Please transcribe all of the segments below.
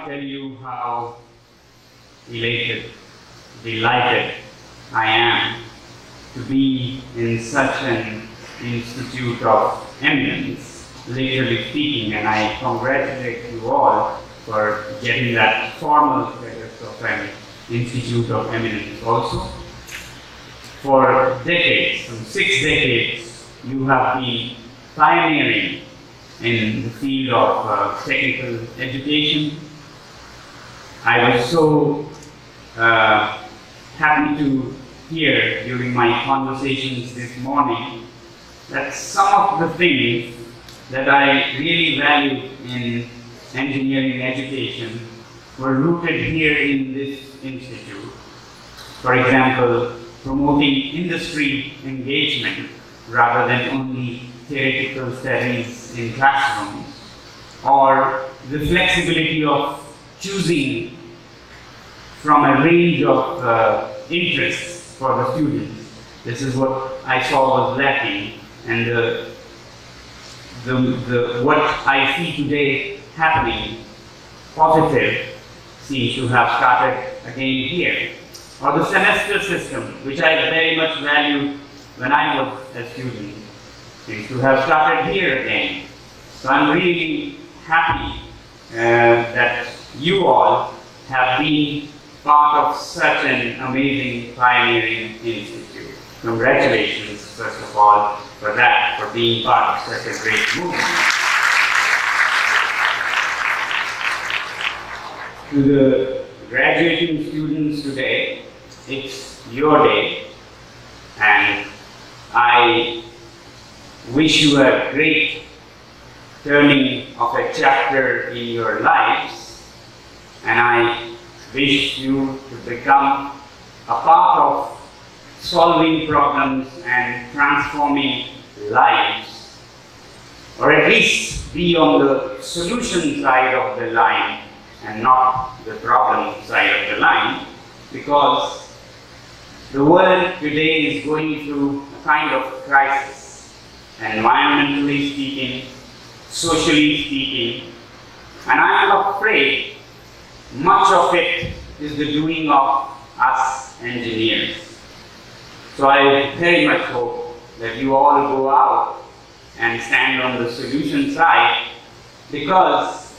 tell you how elated, delighted I am to be in such an institute of eminence, literally speaking, and I congratulate you all for getting that formal status of an institute of eminence also. For decades, some 6 decades, you have been pioneering in the field of technical education. I was so happy to hear during my conversations this morning that some of the things that I really value in engineering education were rooted here in this institute. For example, promoting industry engagement rather than only theoretical studies in classrooms, or the flexibility of choosing from a range of interests for the students. This is what I saw was lacking, and what I see today happening, positive, seems to have started again here. Or the semester system, which I very much valued when I was a student, seems to have started here again. So I'm really happy that you all have been part of such an amazing pioneering institute. Congratulations, first of all, for that, for being part of such a great movement. To the graduating students today, it's your day, and I wish you a great turning of a chapter in your lives, and I wish you to become a part of solving problems and transforming lives, or at least be on the solution side of the line and not the problem side of the line, because the world today is going through a kind of crisis, environmentally speaking, socially speaking, and I am afraid much of it is the doing of us engineers. So I very much hope that you all go out and stand on the solution side, because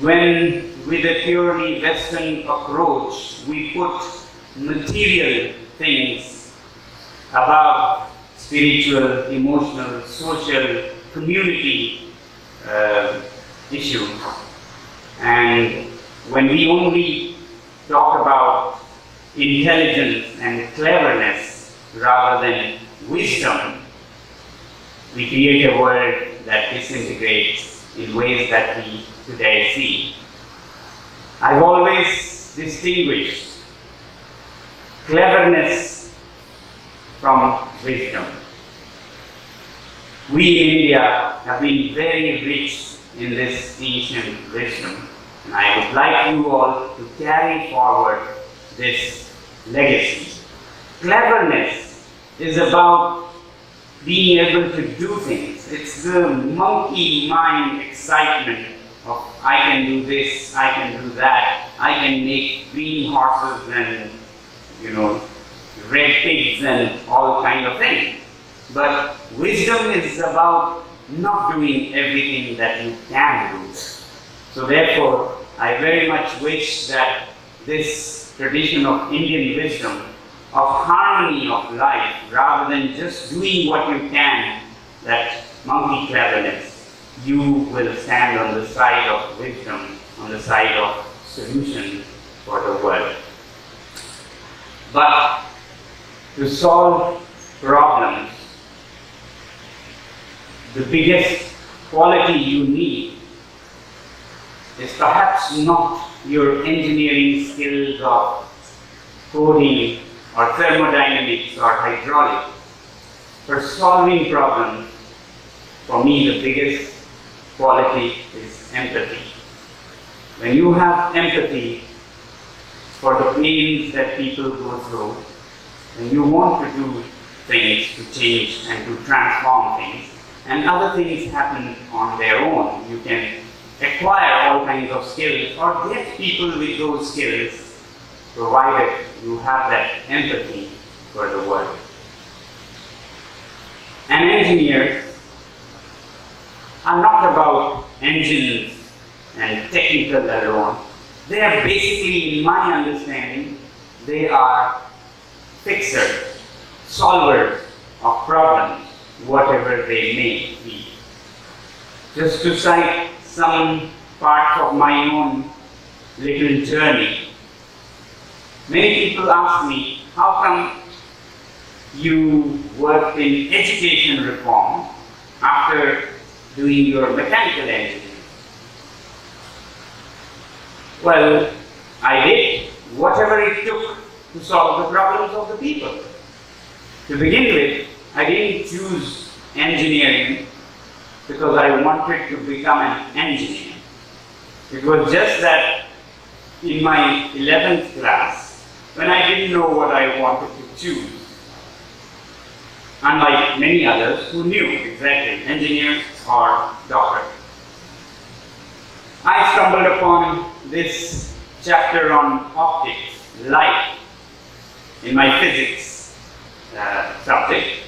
when with a purely Western approach we put material things above spiritual, emotional, social, community issues, and when we only talk about intelligence and cleverness rather than wisdom, we create a world that disintegrates in ways that we today see. I've always distinguished cleverness from wisdom. We in India have been very rich in this ancient wisdom, and I would like you all to carry forward this legacy. Cleverness is about being able to do things. It's the monkey mind excitement of I can do this, I can do that, I can make green horses and red pigs and all kind of things. But wisdom is about not doing everything that you can do. So therefore, I very much wish that this tradition of Indian wisdom, of harmony of life, rather than just doing what you can, that monkey cleverness, you will stand on the side of wisdom, on the side of solution for the world. But to solve problems, the biggest quality you need is perhaps not your engineering skills of coding or thermodynamics or hydraulics. For solving problems, for me the biggest quality is empathy. When you have empathy for the pains that people go through, and you want to do things to change and to transform things, and other things happen on their own, you can acquire all kinds of skills or get people with those skills, provided you have that empathy for the world. And engineers are not about engines and technical alone. They are basically, in my understanding, they are fixers, solvers of problems, whatever they may be. Just to cite some parts of my own little journey, many people ask me, how come you worked in education reform after doing your mechanical engineering? Well, I did whatever it took to solve the problems of the people. To begin with, I didn't choose engineering because I wanted to become an engineer. It was just that in my 11th class, when I didn't know what I wanted to choose, unlike many others who knew exactly, engineer or doctor, I stumbled upon this chapter on optics, light, in my physics subject,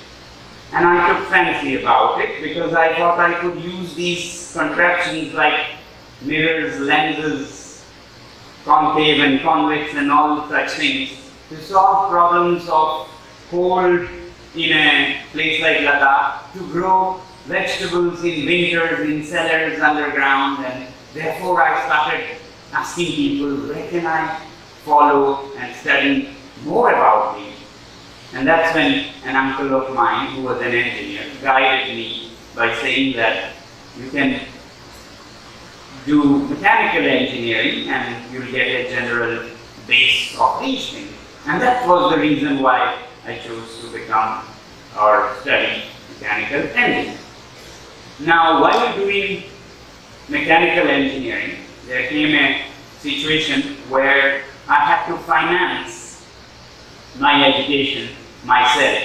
and I took fancy about it because I thought I could use these contraptions like mirrors, lenses, concave and convex and all such things to solve problems of cold in a place like Ladakh, to grow vegetables in winters in cellars underground, and therefore I started asking people, where can I follow and study more about these? And that's when an uncle of mine, who was an engineer, guided me by saying that you can do mechanical engineering and you'll get a general base of these things. And that was the reason why I chose to become or study mechanical engineering. Now, while doing mechanical engineering, there came a situation where I had to finance my education myself.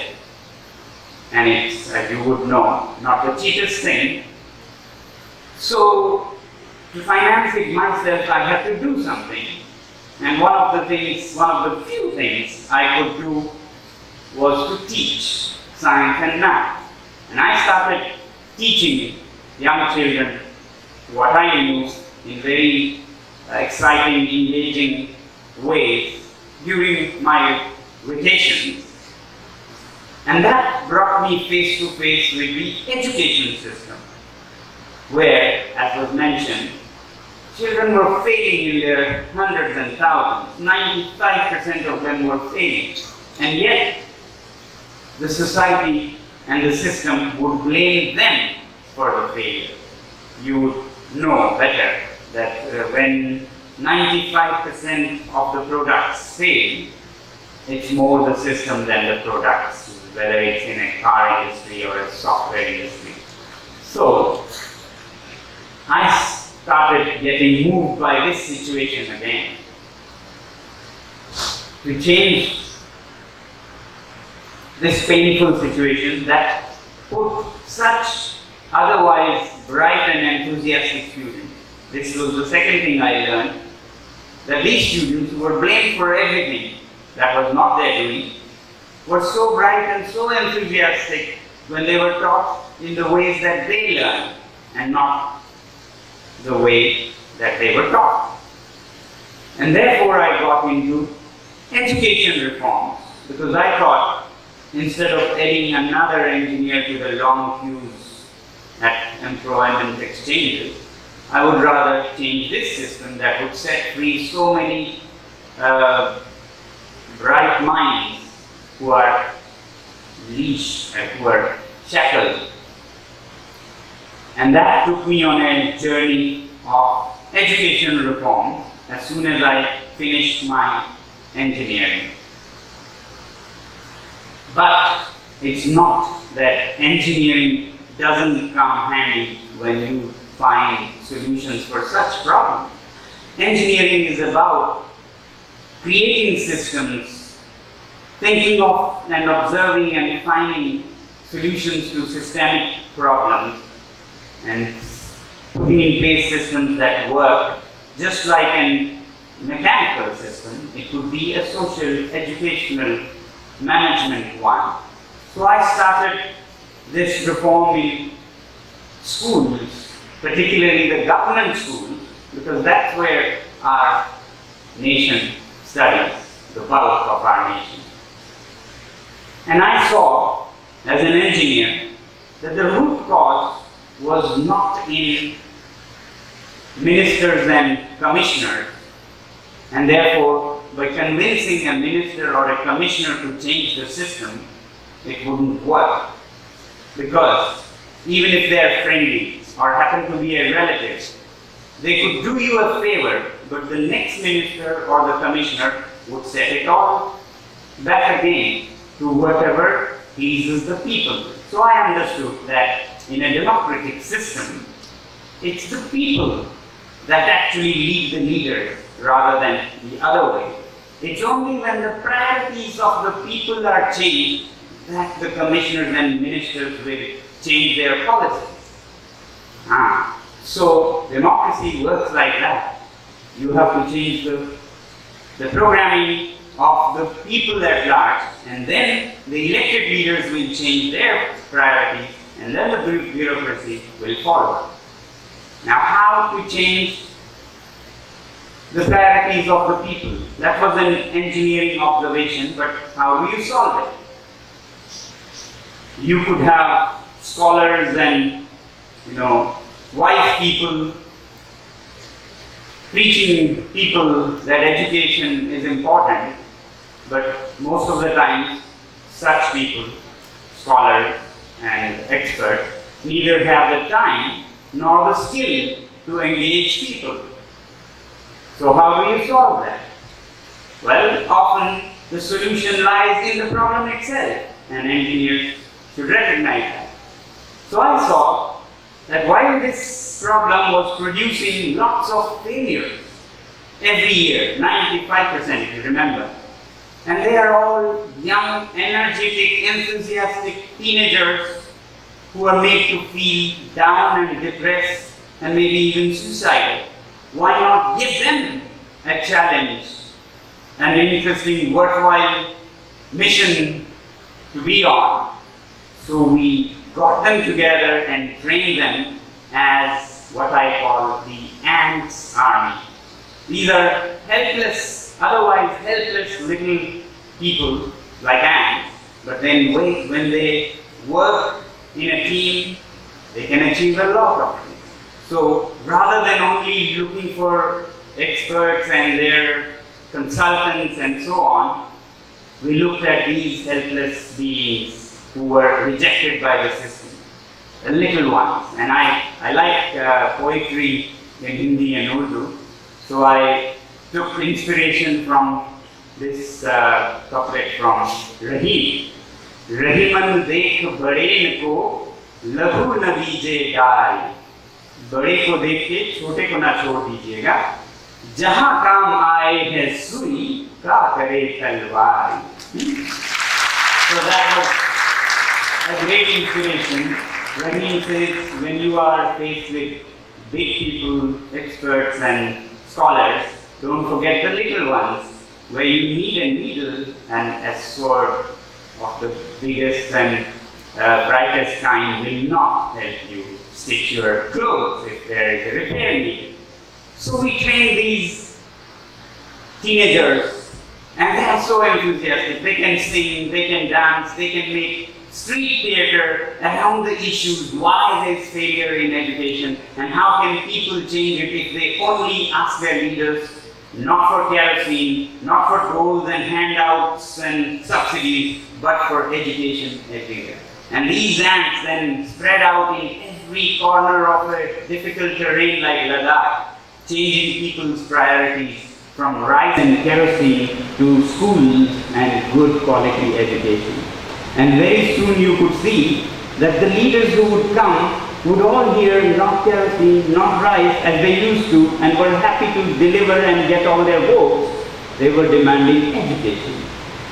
And it's, as you would know, not the cheapest thing. So, to finance it myself, I had to do something. And one of the few things I could do was to teach science and math. And I started teaching young children what I knew in very exciting, engaging ways during my vacations. And that brought me face to face with the education system, where, as was mentioned, children were failing in their hundreds and thousands. 95% of them were failing. And yet, the society and the system would blame them for the failure. You would know better that when 95% of the products fail, it's more the system than the products, whether it's in a car industry or a software industry. So, I started getting moved by this situation again to change this painful situation that put such otherwise bright and enthusiastic students. This was the second thing I learned, that these students who were blamed for everything that was not their doing were so bright and so enthusiastic when they were taught in the ways that they learned and not the way that they were taught. And therefore I got into education reforms, because I thought instead of adding another engineer to the long queues at employment exchanges, I would rather change this system that would set free so many bright minds who are leashed and who are shackled. And that took me on a journey of education reform as soon as I finished my engineering. But it's not that engineering doesn't come handy when you find solutions for such problems. Engineering is about creating systems, thinking of and observing and finding solutions to systemic problems, and putting in place systems that work just like a mechanical system. It could be a social, educational, management one. So I started this reform in schools, particularly the government schools, because that's where our nation studies, the bulk of our nation. And I saw, as an engineer, that the root cause was not in ministers and commissioners, and therefore, by convincing a minister or a commissioner to change the system, it wouldn't work. Because even if they are friendly or happen to be a relative, they could do you a favor, but the next minister or the commissioner would set it all back again to whatever pleases the people. So I understood that in a democratic system, it's the people that actually lead the leader rather than the other way. It's only when the priorities of the people are changed that the commissioners and ministers will change their policies. So democracy works like that. You have to change the programming of the people at large, and then the elected leaders will change their priorities, and then the bureaucracy will follow. Now, how to change the priorities of the people? That was an engineering observation, but how do you solve it? You could have scholars and, wise people preaching people that education is important, but most of the time, such people, scholars and experts, neither have the time nor the skill to engage people. So how do you solve that? Well, often the solution lies in the problem itself, and engineers should recognize that. So I saw that while this problem was producing lots of failures every year, 95% if you remember, and they are all young, energetic, enthusiastic teenagers who are made to feel down and depressed and maybe even suicidal. Why not give them a challenge, an interesting, worthwhile mission to be on? So we got them together and trained them as what I call the ants army. These are helpless, otherwise helpless little people like ants, but then when they work in a team, they can achieve a lot of things. So rather than only looking for experts and their consultants and so on, we looked at these helpless beings who were rejected by the system, the little ones. And I like poetry in Hindi and Urdu, so I took inspiration from this couplet from Rahim. Rahiman dekh bade ko लघु न दीजिए डाल, बड़े को देख के छोटे को ना छोड़ दीजिएगा, जहां काम आए है सुई का करे तलवार. So that was a great inspiration. When he says, when you are faced with big people, experts and scholars, don't forget the little ones, where you need a needle and a sword of the biggest and brightest kind will not help you stitch your clothes if there is a repair needed. So we train these teenagers, and they are so enthusiastic. They can sing, they can dance, they can make street theater around the issues, why there is failure in education, and how can people change it if they only ask their leaders, not for kerosene, not for goals and handouts and subsidies, but for education everywhere. And these ants then spread out in every corner of a difficult terrain like Ladakh, changing people's priorities from rice and kerosene to schools and good quality education. And very soon you could see that the leaders who would come would all hear not kerosene, not rice as they used to, and were happy to deliver and get all their votes. They were demanding education.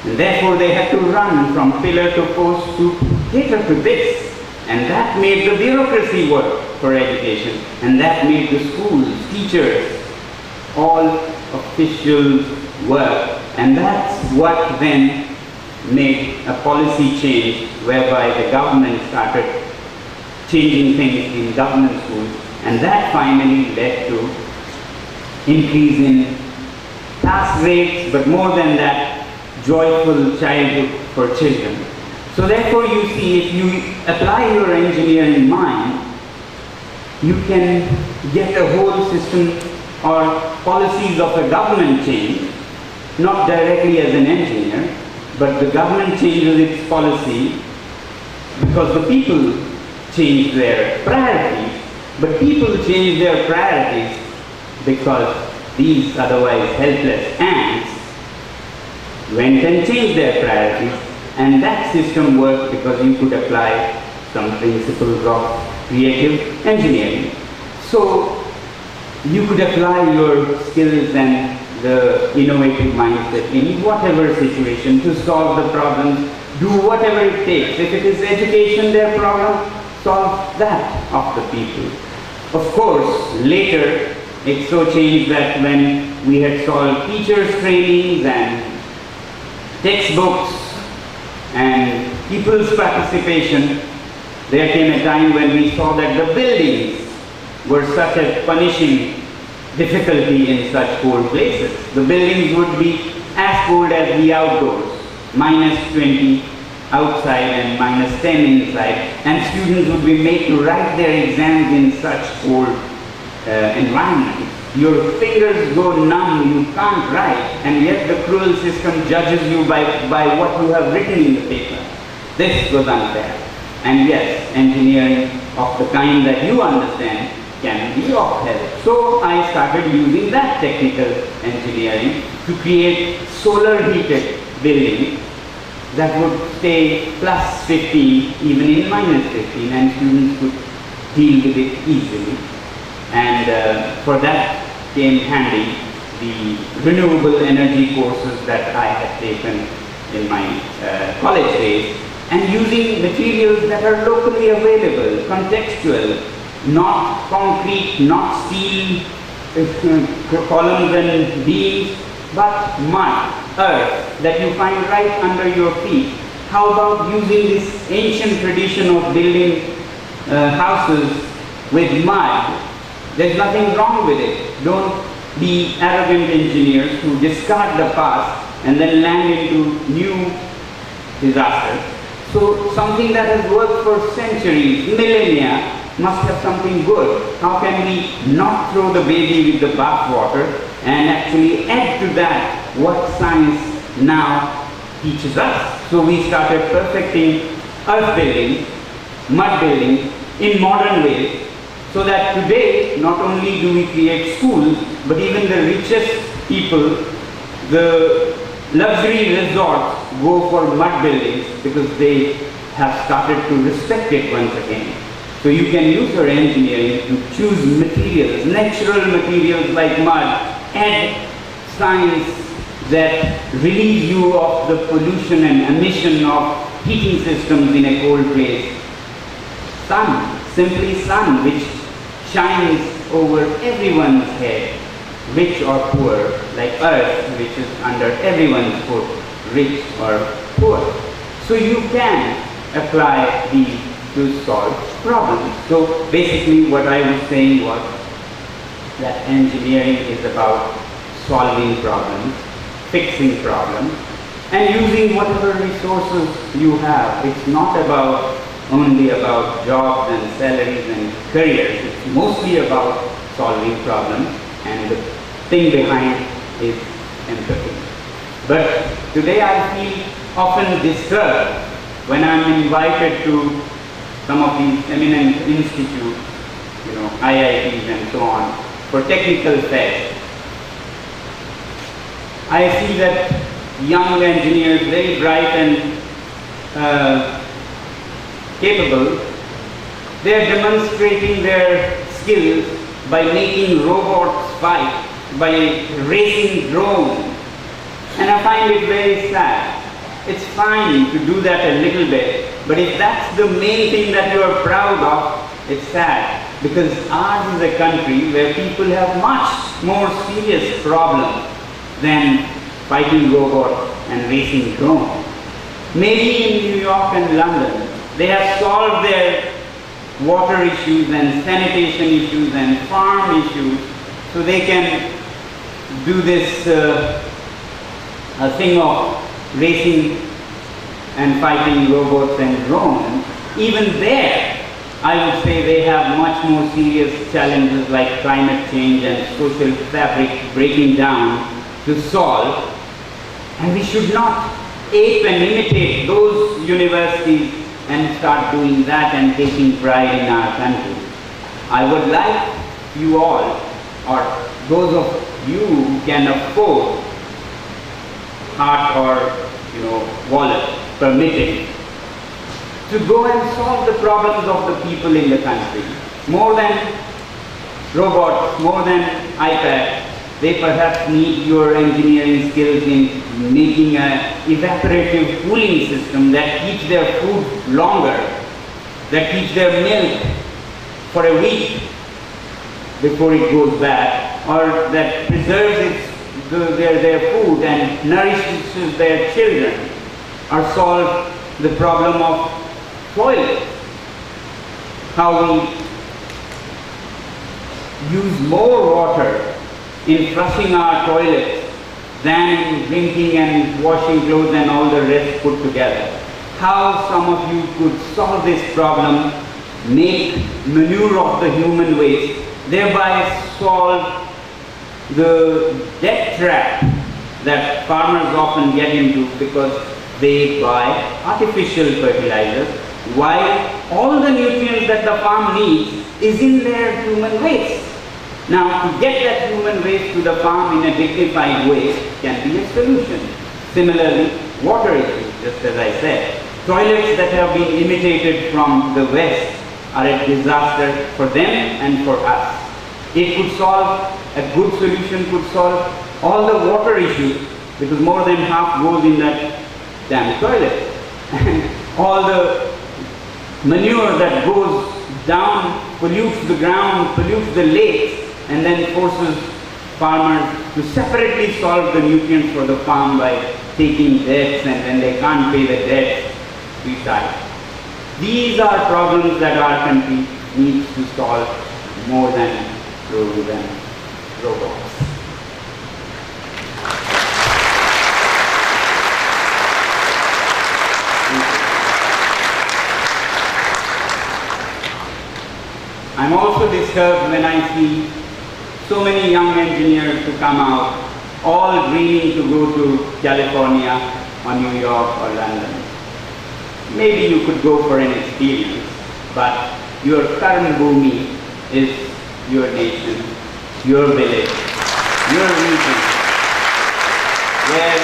And therefore they had to run from pillar to post to cater to this. And that made the bureaucracy work for education. And that made the schools, teachers, all officials work. And that's what then made a policy change whereby the government started changing things in government schools. And that finally led to increase in pass rates, but more than that, joyful childhood for children. So therefore you see, if you apply your engineering mind, you can get a whole system or policies of a government change, not directly as an engineer, but the government changes its policy because the people change their priorities, but people change their priorities because these otherwise helpless ants went and changed their priorities, and that system worked because you could apply some principles of creative engineering. So you could apply your skills and the innovative mindset in whatever situation to solve the problem, do whatever it takes. If it is education, their problem, solve that of the people. Of course, later it so changed that when we had solved teachers' trainings and textbooks and people's participation, there came a time when we saw that the buildings were such a punishing difficulty in such cold places. The buildings would be as cold as the outdoors, -20 outside and -10 inside, and students would be made to write their exams in such cold environment. Your fingers go numb, you can't write, and yet the cruel system judges you by what you have written in the paper. This was unfair. And yes, engineering of the kind that you understand can be of help. So I started using that technical engineering to create solar heated buildings that would stay +15, even in -15, and students could deal with it easily. And for that came handy the renewable energy courses that I had taken in my college days, and using materials that are locally available, contextual, not concrete, not steel columns and beams, but mud, earth that you find right under your feet. How about using this ancient tradition of building houses with mud? There's nothing wrong with it. Don't be arrogant engineers who discard the past and then land into new disasters. So something that has worked for centuries, millennia, must have something good. How can we not throw the baby with the bathwater and actually add to that what science now teaches us? So we started perfecting earth building, mud building in modern ways, so that today not only do we create schools, but even the richest people, the luxury resorts go for mud buildings because they have started to respect it once again. So you can use your engineering to choose materials, natural materials like mud, add science that relieves you of the pollution and emission of heating systems in a cold place. Sun, simply sun, which shines over everyone's head, rich or poor, like earth, which is under everyone's foot, rich or poor. So you can apply these to solve problems. So basically what I was saying was that engineering is about solving problems, fixing problems, and using whatever resources you have. It's not only about jobs and salaries and careers. It's mostly about solving problems, and the thing behind is empathy. But today I feel often disturbed when I'm invited to some of these eminent institutes, IITs and so on, for technical fairs. I see that young engineers, very bright and capable, they are demonstrating their skills by making robots fight, by racing drones. And I find it very sad. It's fine to do that a little bit, But if that's the main thing that you are proud of, it's sad. Because ours is a country where people have much more serious problems than fighting robots and racing drones. Maybe in New York and London, they have solved their water issues and sanitation issues and farm issues, so they can do this thing of racing and fighting robots and drones. Even there, I would say they have much more serious challenges like climate change and social fabric breaking down to solve. And we should not ape and imitate those universities and start doing that and taking pride in our country. I would like you all, or those of you who can afford heart or wallet permitting, to go and solve the problems of the people in the country. More than robots, more than iPads, they perhaps need your engineering skills in making an evaporative cooling system that keeps their food longer, that keeps their milk for a week before it goes bad, or that preserves their food and nourishes their children, or solve the problem of toilets. How we use more water in flushing our toilets than in drinking and washing clothes and all the rest put together. How some of you could solve this problem, make manure of the human waste, thereby solve the debt trap that farmers often get into because they buy artificial fertilizers, while all the nutrients that the farm needs is in their human waste. Now, to get that human waste to the farm in a dignified way can be a solution. Similarly, water issues, just as I said. Toilets that have been imitated from the West are a disaster for them and for us. It could solve, a good solution could solve all the water issues, because more than half goes in that damn toilet. And all the manure that goes down pollutes the ground, pollutes the lakes, and then forces farmers to separately solve the nutrients for the farm by taking debts, and when they can't pay the debts, we die. These are problems that our country needs to solve more than drones and robots. I'm also disturbed when I see so many young engineers who come out, all dreaming to go to California or New York or London. Maybe you could go for an experience, but your Karma Bhumi is your nation, your village, your region, where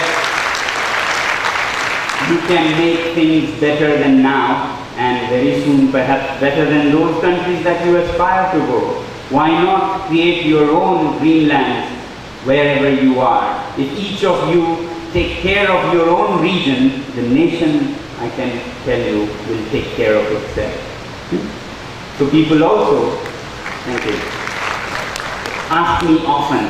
you can make things better than now, and very soon perhaps better than those countries that you aspire to go. Why not create your own dreamlands wherever you are? If each of you take care of your own region, the nation, I can tell you, will take care of itself. So people also, thank you, ask me often,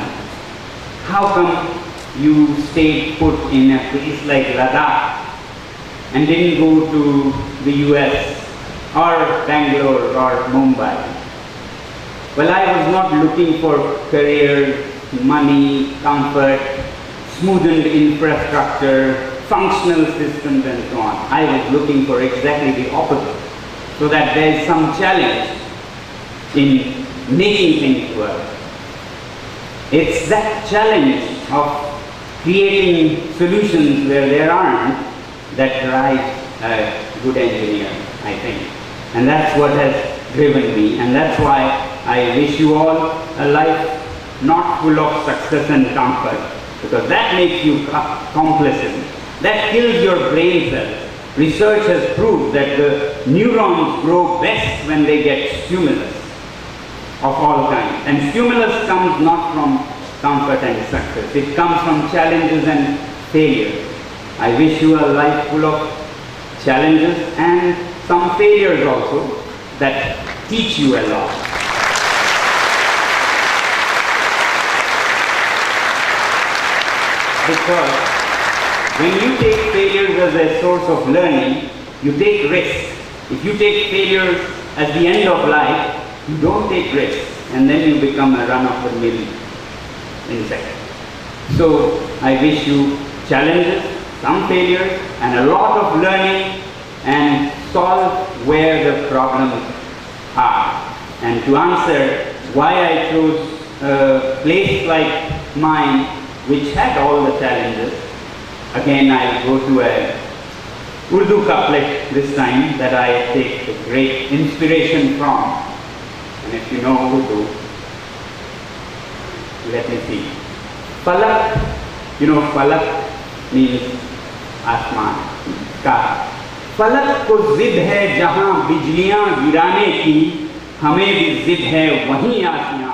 how come you stayed put in a place like Ladakh and didn't go to the US or Bangalore or Mumbai? Well, I was not looking for career, money, comfort, smoothened infrastructure, functional systems and so on. I was looking for exactly the opposite, so that there is some challenge in making things work. It's that challenge of creating solutions where there aren't that drives a good engineer, I think. And that's what has driven me, and that's why I wish you all a life not full of success and comfort, because that makes you complacent. That kills your brain cells. Research has proved that the neurons grow best when they get stimulus of all kinds. And stimulus comes not from comfort and success. It comes from challenges and failures. I wish you a life full of challenges and some failures also that teach you a lot. Because when you take failures as a source of learning, you take risks. If you take failures at the end of life, you don't take risks, and then you become a run-of-the-mill insect. So I wish you challenges, some failures, and a lot of learning, and solve where the problems are. And to answer why I chose a place like mine, which had all the challenges, again I go to a Urdu couplet this time that I take a great inspiration from. And if you know Urdu, let me see. Falak, you know falak means आसमान, sky. फलक को जिद है जहां बिजलियां गिराने की, हमें भी जिद है वहीं आसमान